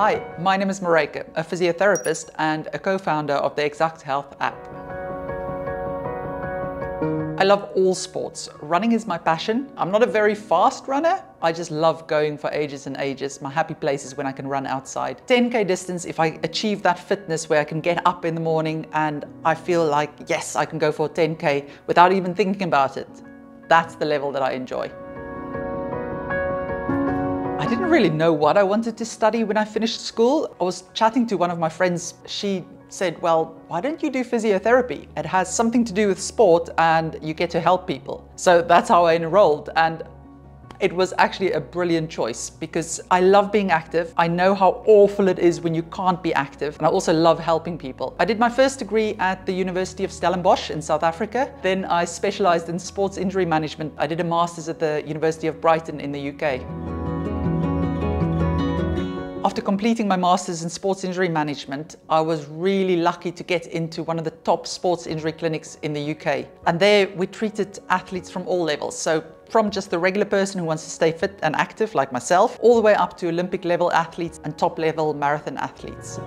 Hi, my name is Maryke, a physiotherapist and a co-founder of the Exakt Health app. I love all sports. Running is my passion. I'm not a very fast runner. I just love going for ages and ages. My happy place is when I can run outside. 10K distance, if I achieve that fitness where I can get up in the morning and I feel like, yes, I can go for a 10K without even thinking about it. That's the level that I enjoy. I didn't really know what I wanted to study when I finished school. I was chatting to one of my friends. She said, well, why don't you do physiotherapy? It has something to do with sport and you get to help people. So that's how I enrolled, and it was actually a brilliant choice because I love being active. I know how awful it is when you can't be active, and I also love helping people. I did my first degree at the University of Stellenbosch in South Africa. Then I specialized in sports injury management. I did a master's at the University of Brighton in the UK. After completing my master's in sports injury management, I was really lucky to get into one of the top sports injury clinics in the UK. And there we treated athletes from all levels. So from just the regular person who wants to stay fit and active like myself, all the way up to Olympic level athletes and top level marathon athletes.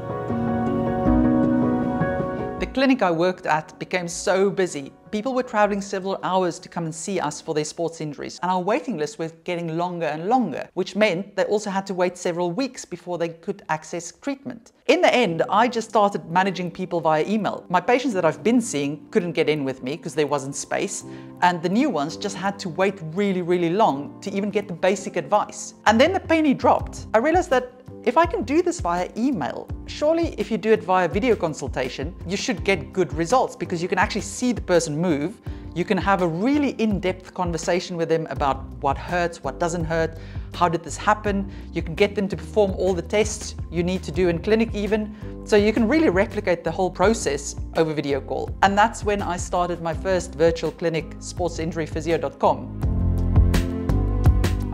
The clinic I worked at became so busy. People were traveling several hours to come and see us for their sports injuries, and our waiting lists were getting longer and longer, which meant they also had to wait several weeks before they could access treatment. In the end, I just started managing people via email. My patients that I've been seeing couldn't get in with me because there wasn't space, and the new ones just had to wait really long to even get the basic advice. And then the penny dropped. I realized that if I can do this via email, surely if you do it via video consultation, you should get good results because you can actually see the person move. You can have a really in-depth conversation with them about what hurts, what doesn't hurt, how did this happen. You can get them to perform all the tests you need to do in clinic even. So you can really replicate the whole process over video call. And that's when I started my first virtual clinic, sportsinjuryphysio.com.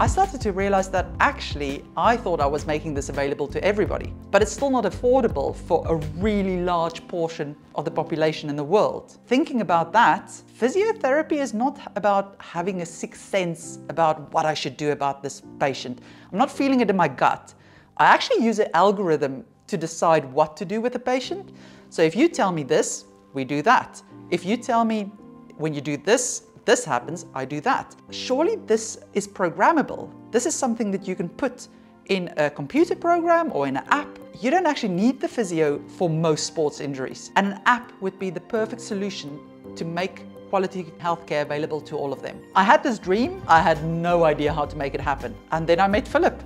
I started to realize that actually I thought I was making this available to everybody, but it's still not affordable for a really large portion of the population in the world. Thinking about that, physiotherapy is not about having a sixth sense about what I should do about this patient. I'm not feeling it in my gut. I actually use an algorithm to decide what to do with the patient. So if you tell me this, we do that. If you tell me when you do this, this happens, I do that. Surely this is programmable. This is something that you can put in a computer program or in an app. You don't actually need the physio for most sports injuries. And an app would be the perfect solution to make quality healthcare available to all of them. I had this dream. I had no idea how to make it happen. And then I met Philip.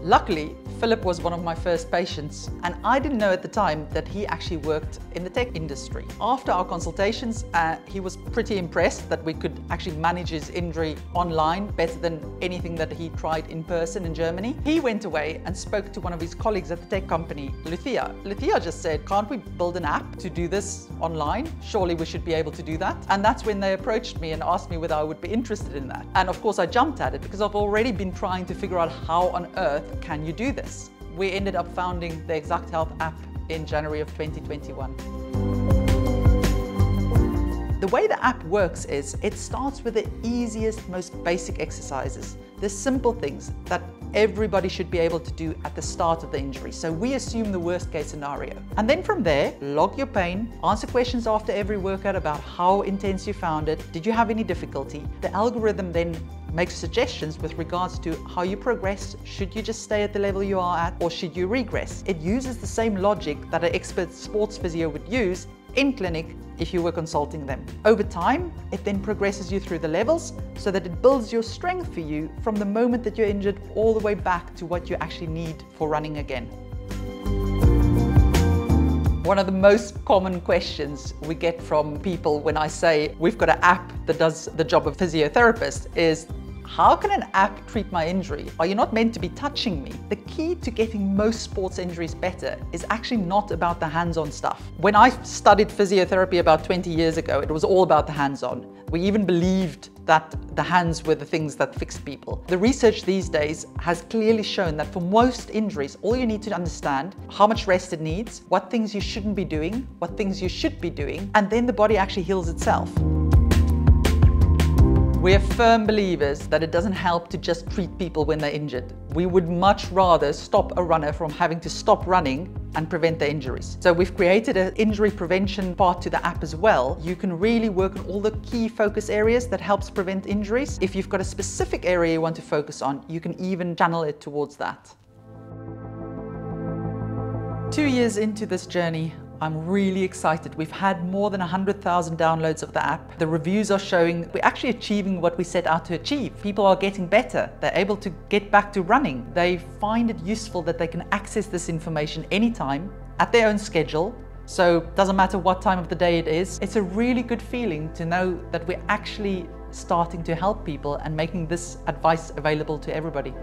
Luckily, Philip was one of my first patients, and I didn't know at the time that he actually worked in the tech industry. After our consultations, he was pretty impressed that we could actually manage his injury online better than anything that he tried in person in Germany. He went away and spoke to one of his colleagues at the tech company, Luthia. Luthia just said, can't we build an app to do this online? Surely we should be able to do that. And that's when they approached me and asked me whether I would be interested in that. And of course I jumped at it because I've already been trying to figure out how on earth can you do this. We ended up founding the Exakt Health app in January of 2021. The way the app works is it starts with the easiest, most basic exercises, the simple things that everybody should be able to do at the start of the injury. So we assume the worst case scenario. And then from there, log your pain, answer questions after every workout about how intense you found it, did you have any difficulty? The algorithm then makes suggestions with regards to how you progress. Should you just stay at the level you are at, or should you regress? It uses the same logic that an expert sports physio would use in clinic if you were consulting them. Over time, it then progresses you through the levels so that it builds your strength for you from the moment that you're injured all the way back to what you actually need for running again. One of the most common questions we get from people when I say we've got an app that does the job of physiotherapist is, how can an app treat my injury? Are you not meant to be touching me? The key to getting most sports injuries better is actually not about the hands-on stuff. When I studied physiotherapy about 20 years ago, it was all about the hands-on. We even believed that the hands were the things that fixed people. The research these days has clearly shown that for most injuries, all you need to understand how much rest it needs, what things you shouldn't be doing, what things you should be doing, and then the body actually heals itself. We are firm believers that it doesn't help to just treat people when they're injured. We would much rather stop a runner from having to stop running and prevent their injuries. So we've created an injury prevention part to the app as well. You can really work on all the key focus areas that helps prevent injuries. If you've got a specific area you want to focus on, you can even channel it towards that. 2 years into this journey, I'm really excited. We've had more than 100,000 downloads of the app. The reviews are showing we're actually achieving what we set out to achieve. People are getting better. They're able to get back to running. They find it useful that they can access this information anytime at their own schedule. So it doesn't matter what time of the day it is. It's a really good feeling to know that we're actually starting to help people and making this advice available to everybody.